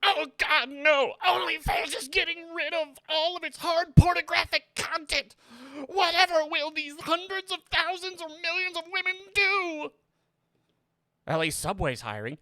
Oh God, no! OnlyFans is getting rid of all of its hard pornographic content! Whatever will these hundreds of thousands or millions of women do? At least Subway's hiring.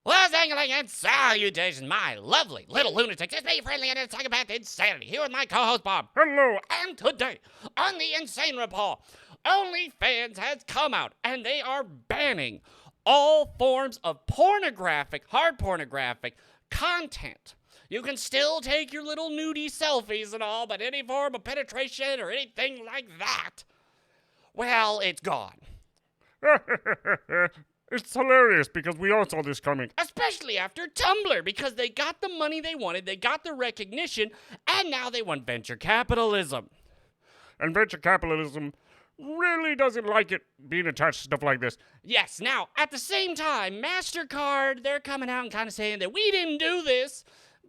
Well, dangling and salutations, my lovely little lunatics. It's me, friendly, and it's talking about insanity. Here with my co-host, Bob. Hello. And today, on the Insane Report, OnlyFans has come out, and they are banning all forms of pornographic, hard pornographic content. You can still take your little nudie selfies and all, but any form of penetration or anything like that, well, it's gone. It's hilarious because we all saw this coming. Especially after Tumblr, because they got the money they wanted, they got the recognition, and now they want venture capitalism. And venture capitalism really doesn't like it being attached to stuff like this. Yes, now, at the same time, MasterCard, they're coming out and kind of saying that we didn't do this,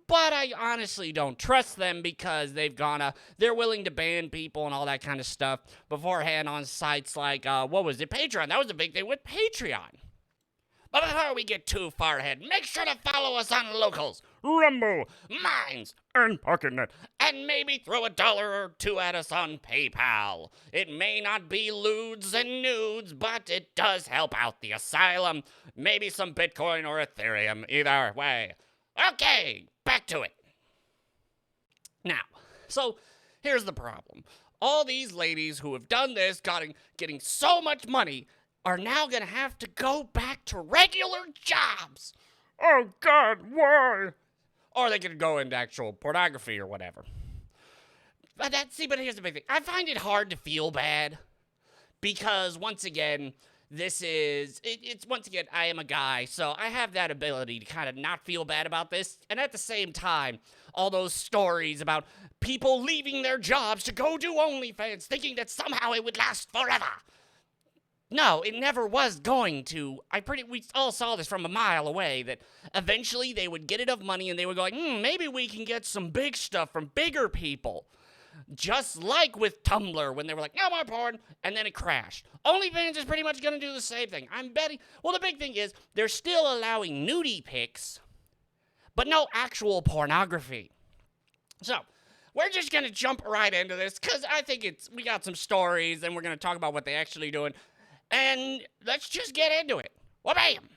but I honestly don't trust them because they're willing to ban people and all that kind of stuff beforehand on sites like, Patreon. That was a big thing with Patreon. But before we get too far ahead, make sure to follow us on Locals, Rumble, Minds, and PocketNet. and maybe throw $1 or $2 at us on PayPal. It may not be lewds and nudes, but it does help out the asylum. Maybe some Bitcoin or Ethereum, either way. Okay, back to it. Now, so here's the problem. All these ladies who have done this, getting so much money, are now going to have to go back to regular jobs. Oh, God, why? Or they could go into actual pornography or whatever. But here's the big thing. I find it hard to feel bad because, once again, I am a guy, so I have that ability to kind of not feel bad about this. And at the same time, all those stories about people leaving their jobs to go do OnlyFans thinking that somehow it would last forever. No, it never was going to. We all saw this from a mile away, that eventually they would get enough money and they would go like, maybe we can get some big stuff from bigger people. Just like with Tumblr, when they were like, no more porn, and then it crashed. OnlyFans is pretty much going to do the same thing. I'm betting, the big thing is, they're still allowing nudie pics, but no actual pornography. So, we're just going to jump right into this, because I think we got some stories, and we're going to talk about what they're actually doing. And let's just get into it. Wha-bam!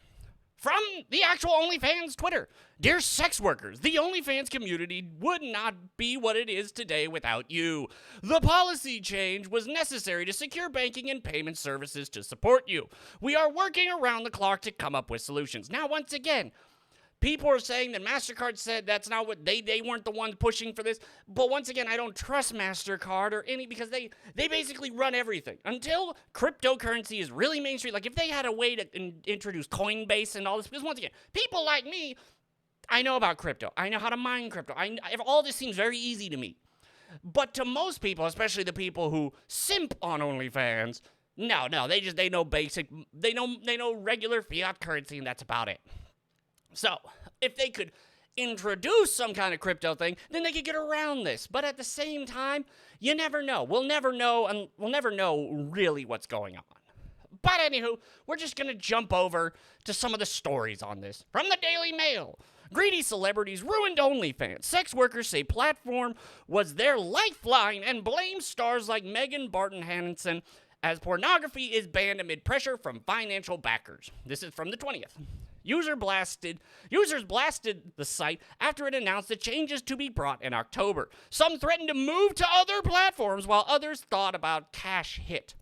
From the actual OnlyFans Twitter. Dear sex workers, the OnlyFans community would not be what it is today without you. The policy change was necessary to secure banking and payment services to support you. We are working around the clock to come up with solutions. Now, once again, people are saying that MasterCard said that's not what they weren't the ones pushing for this. But once again, I don't trust MasterCard or because they basically run everything. Until cryptocurrency is really mainstream, like if they had a way to introduce Coinbase and all this, because once again, people like me, I know about crypto. I know how to mine crypto. All this seems very easy to me. But to most people, especially the people who simp on OnlyFans, no, they know basic, they know regular fiat currency, and that's about it. So, if they could introduce some kind of crypto thing, then they could get around this. But at the same time, you never know. We'll never know really what's going on. But anywho, we're just going to jump over to some of the stories on this. From the Daily Mail. Greedy celebrities ruined OnlyFans. Sex workers say platform was their lifeline and blame stars like Megan Barton Hanson as pornography is banned amid pressure from financial backers. This is from the 20th. Users blasted the site after it announced the changes to be brought in October. Some threatened to move to other platforms while others thought about cash hit.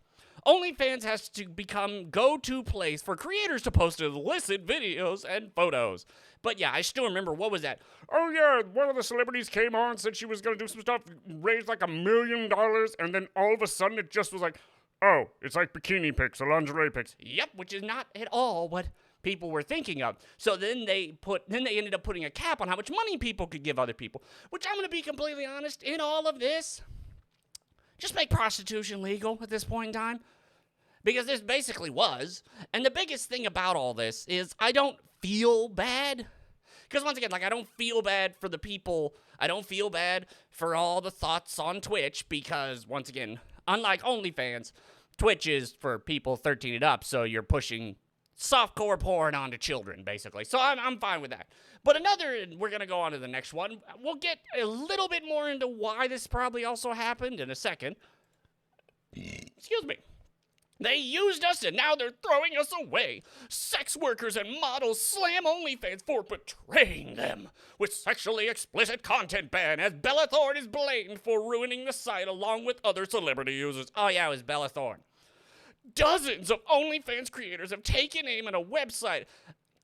OnlyFans has to become go-to place for creators to post illicit videos and photos. But yeah, I still remember, what was that? Oh yeah, one of the celebrities came on, said she was going to do some stuff, raised like $1 million, and then all of a sudden it just was like, oh, it's like bikini pics or lingerie pics. Yep, which is not at all what people were thinking of. So then they ended up putting a cap on how much money people could give other people, which I'm going to be completely honest, in all of this, just make prostitution legal at this point in time. Because this basically was. And the biggest thing about all this is I don't feel bad. Because once again, I don't feel bad for the people. I don't feel bad for all the thoughts on Twitch. Because once again, unlike OnlyFans, Twitch is for people 13 and up, so you're pushing softcore porn onto children, basically. So I'm fine with that. But we're going to go on to the next one. We'll get a little bit more into why this probably also happened in a second. Excuse me. They used us and now they're throwing us away. Sex workers and models slam OnlyFans for betraying them with sexually explicit content ban as Bella Thorne is blamed for ruining the site along with other celebrity users. Oh yeah, it was Bella Thorne. Dozens of OnlyFans creators have taken aim at a website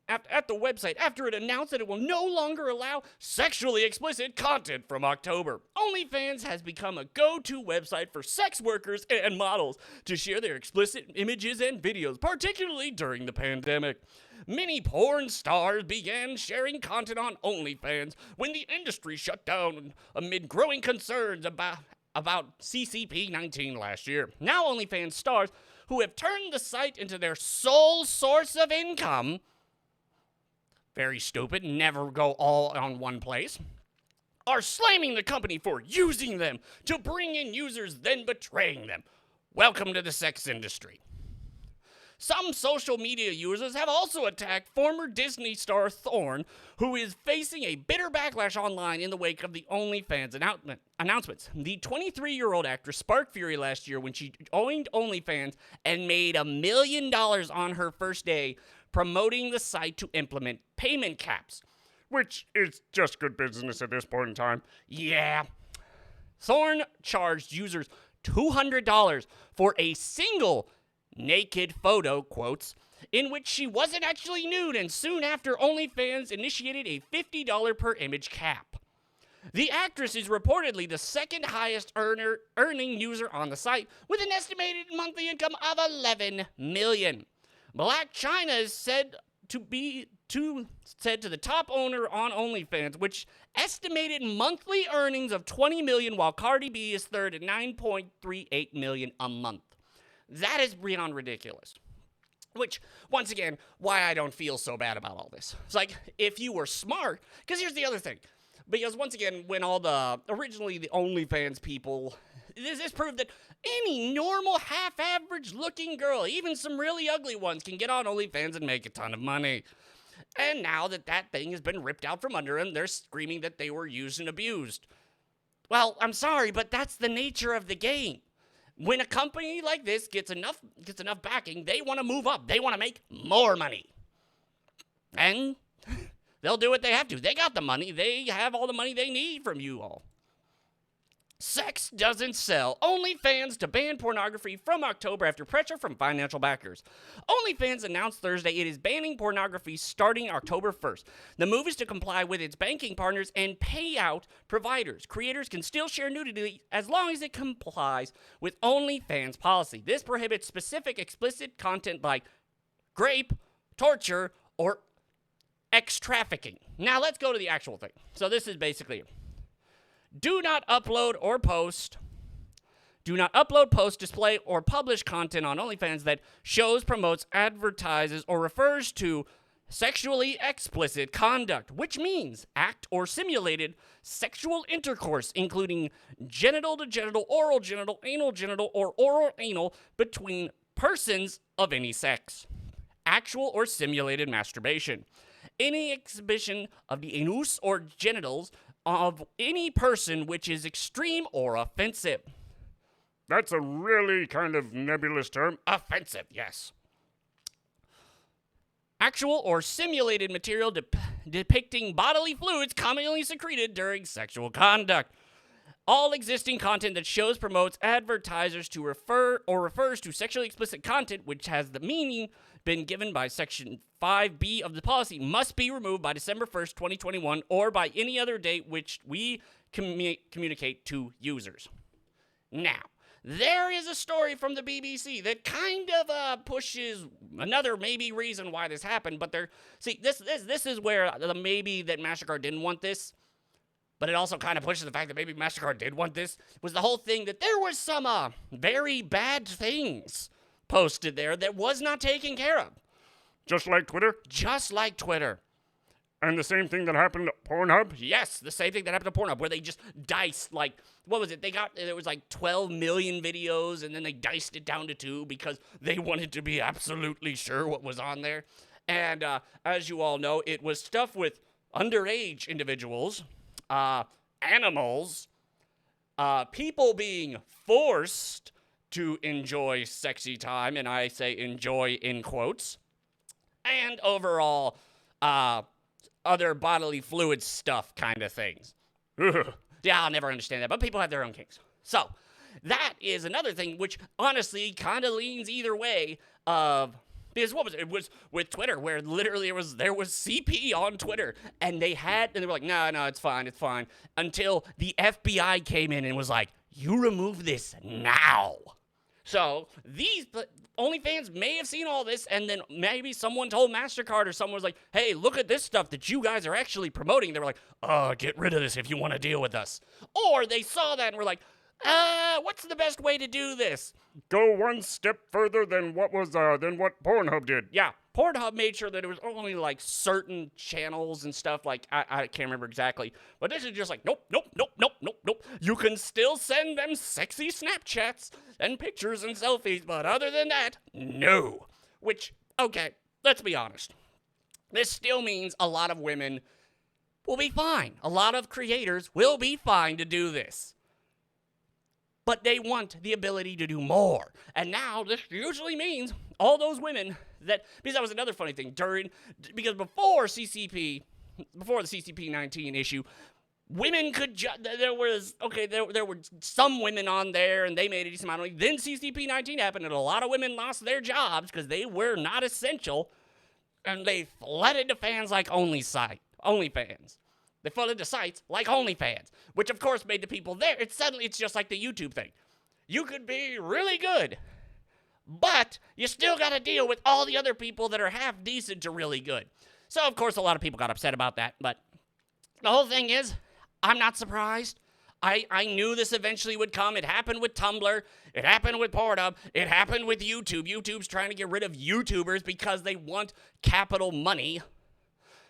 at the website after it announced that it will no longer allow sexually explicit content from October. OnlyFans has become a go-to website for sex workers and models to share their explicit images and videos, particularly during the pandemic. Many porn stars began sharing content on OnlyFans when the industry shut down amid growing concerns about CCP-19 last year. Now OnlyFans stars who have turned the site into their sole source of income, very stupid, never go all on one place, are slamming the company for using them to bring in users, then betraying them. Welcome to the sex industry. Some social media users have also attacked former Disney star Thorne, who is facing a bitter backlash online in the wake of the OnlyFans announcements. The 23-year-old actress sparked fury last year when she joined OnlyFans and made $1 million on her first day, promoting the site to implement payment caps. Which is just good business at this point in time. Yeah. Thorne charged users $200 for a single naked photo, quotes, in which she wasn't actually nude, and soon after OnlyFans initiated a $50 per image cap. The actress is reportedly the second highest earning user on the site, with an estimated monthly income of $11 million. Black China is said to the top owner on OnlyFans, which estimated monthly earnings of $20 million, while Cardi B is third at $9.38 million a month. That is beyond ridiculous. Which, once again, why I don't feel so bad about all this. It's like, if you were smart, because here's the other thing. Because once again, when originally the OnlyFans people, this proved that any normal half-average looking girl, even some really ugly ones, can get on OnlyFans and make a ton of money. And now that thing has been ripped out from under them, they're screaming that they were used and abused. Well, I'm sorry, but that's the nature of the game. When a company like this gets enough backing, they want to move up. They want to make more money. And they'll do what they have to. They got the money. They have all the money they need from you all. Sex doesn't sell. OnlyFans to ban pornography from October after pressure from financial backers. OnlyFans announced Thursday it is banning pornography starting October 1st. The move is to comply with its banking partners and payout providers. Creators can still share nudity as long as it complies with OnlyFans policy. This prohibits specific explicit content like rape, torture, or trafficking. Now let's go to the actual thing. So this is basically it. Do not upload, post, display, or publish content on OnlyFans that shows, promotes, advertises, or refers to sexually explicit conduct, which means act or simulated sexual intercourse, including genital to genital, oral genital, anal genital, or oral anal between persons of any sex. Actual or simulated masturbation. Any exhibition of the anus or genitals of any person which is extreme or offensive. That's a really kind of nebulous term. Offensive, yes. Actual or simulated material depicting bodily fluids commonly secreted during sexual conduct. All existing content that shows, promotes, advertisers to refers to sexually explicit content which has the meaning been given by Section 5B of the policy must be removed by December 1st, 2021, or by any other date which we communicate to users. Now, there is a story from the BBC that kind of pushes another maybe reason why this happened, but this is where the maybe that MasterCard didn't want this, but it also kind of pushes the fact that maybe MasterCard did want this, was the whole thing that there was some very bad things posted there that was not taken care of. Just like Twitter? Just like Twitter. And the same thing that happened to Pornhub? Yes, the same thing that happened to Pornhub, where they just diced, like, what was it? There was like 12 million videos, and then they diced it down to 2 because they wanted to be absolutely sure what was on there. And as you all know, it was stuff with underage individuals, animals, people being forced to enjoy sexy time, and I say enjoy in quotes, and overall, other bodily fluid stuff kind of things. Yeah, I'll never understand that, but people have their own kinks. So, that is another thing which honestly kind of leans either way of, because what was it? It was with Twitter, where literally there was CP on Twitter, and they were like, no, it's fine, until the FBI came in and was like, you remove this now. So, these OnlyFans may have seen all this, and then maybe someone told MasterCard, or someone was like, hey, look at this stuff that you guys are actually promoting. They were like, get rid of this if you want to deal with us. Or they saw that and were like, what's the best way to do this? Go one step further than what Pornhub did. Yeah, Pornhub made sure that it was only like certain channels and stuff. Like, I can't remember exactly. But this is just like, nope. You can still send them sexy Snapchats and pictures and selfies, but other than that, no. Which, okay, let's be honest. This still means a lot of women will be fine. A lot of creators will be fine to do this. But they want the ability to do more. And now this usually means all those women that, because that was another funny thing, because before the CCP-19 issue, women could, there were some women on there and they made a decent amount of money. Then CCP-19 happened and a lot of women lost their jobs because they were not essential, and they flooded to fans like OnlyFans. They flooded to sites like OnlyFans, which of course made the people there. It's just like the YouTube thing. You could be really good, but you still got to deal with all the other people that are half decent to really good. So of course a lot of people got upset about that, but the whole thing is, I'm not surprised. I knew this eventually would come. It happened with Tumblr. It happened with Pornhub. It happened with YouTube. YouTube's trying to get rid of YouTubers because they want capital money.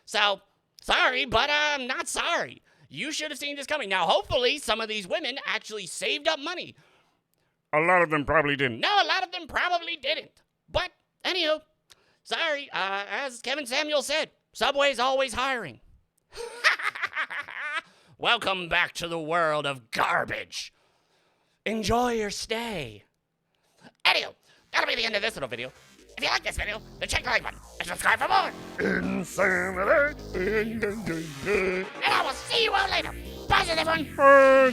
So, sorry, but I'm not sorry. You should have seen this coming. Now, hopefully, some of these women actually saved up money. A lot of them probably didn't. No, a lot of them probably didn't. But, anywho, sorry, as Kevin Samuel said, Subway's always hiring. Welcome back to the world of garbage. Enjoy your stay. Anywho, that'll be the end of this little video. If you like this video, then check the like button and subscribe for more. Insanity. And I will see you all later. Bye, everyone. Bye.